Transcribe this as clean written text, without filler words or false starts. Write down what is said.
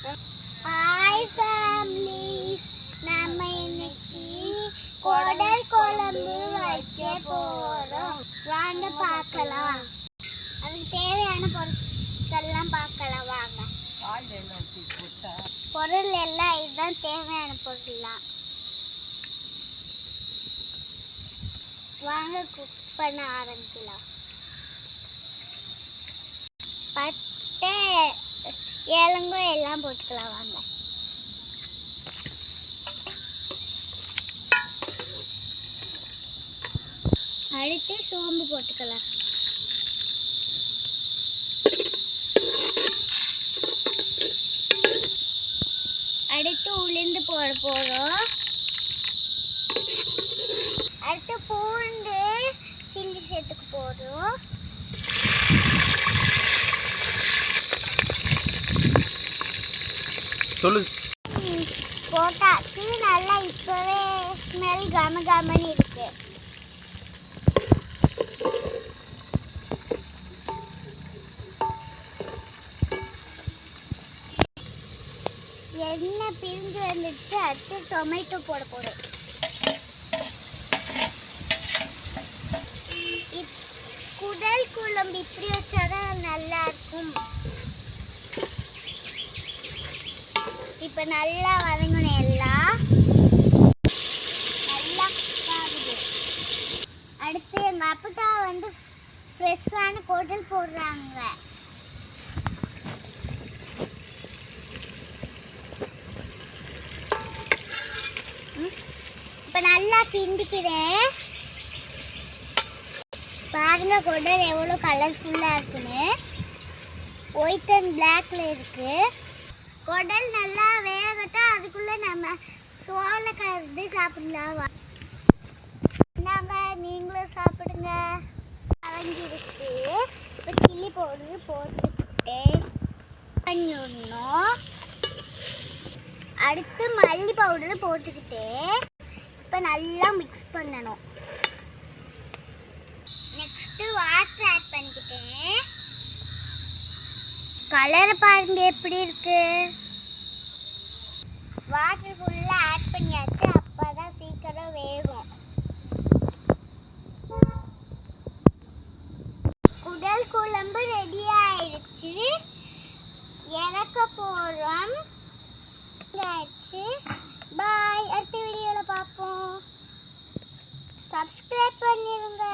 Hi families, நம்ம இன்னைக்கு குடல் குழம்பு வைக்க போறோம். வாங்க பார்க்கலாம். அதுக்கு தேவையான பொருட்கள்லாம் பார்க்கலாம் வாங்க. பொருள் எல்லாம் இதுதான் தேவையான பொருள்லாம். வாங்க குக் பண்ண ஆரம்பிக்கலாம். பட்டை ஏலங்கோ எல்லாம் போட்டுக்கலாம் வாங்க. அடுத்து சோம்பு போட்டுக்கலாம். அடுத்து உளுந்து போட போறோம். அடுத்து பூண்டு சில்லி சேர்த்துக்க போறோம். சொல்லு. போட்டாச்சு. நல்லா இப்பவே ஸ்மெல் கமகமன்னு இருக்கு. எண்ணெய் பிரிஞ்சு வந்துடுச்சு. அடுத்து டொமேட்டோ போட போறோம். குடல் குழம்பு இப்படி வச்சாதான் நல்லா இருக்கும். இப்ப நல்லா வதங்கணும். எல்லாம் நல்லா ஆகுது. அடுத்து எங்க அப்பா வந்து ஃப்ரெஷ்ஷான குடல் போடுறாங்க. இப்ப நல்லா கிண்டிக்கிறேன். பாருங்க குடல் எவ்வளோ கலர்ஃபுல்லா இருக்குன்னு. ஒயிட் அண்ட் பிளாக்ல இருக்கு. குடல் நல்லா வேகட்டும். அதுக்குள்ள நம்ம சோளை கருது சாப்பிடலாம். நாங்க நீங்களும் சாப்பிடுங்க. அரைஞ்சிருக்கு. இப்போ சில்லி பவுடர் போட்டுக்கிட்டே பண்ணிடணும். அடுத்து மல்லி பவுடர் போட்டுக்கிட்டே இப்போ நல்லா மிக்ஸ் பண்ணணும். நெக்ஸ்ட் வாட்டர் ஆட் பண்ணிக்கிட்டேன். கலர் பாருங்க எப்படி இருக்கு. வாட்டர் ஃபுல்லா ஆட் பண்ணியாச்சு. அப்பதான் சீக்கிரம் வேகும். குடல் குழம்பு ரெடி ஆயிடுச்சு. இறக்க போறோம். பாய். அடுத்த வீடியோல பார்ப்போம். சப்ஸ்கிரைப் பண்ணிருங்க.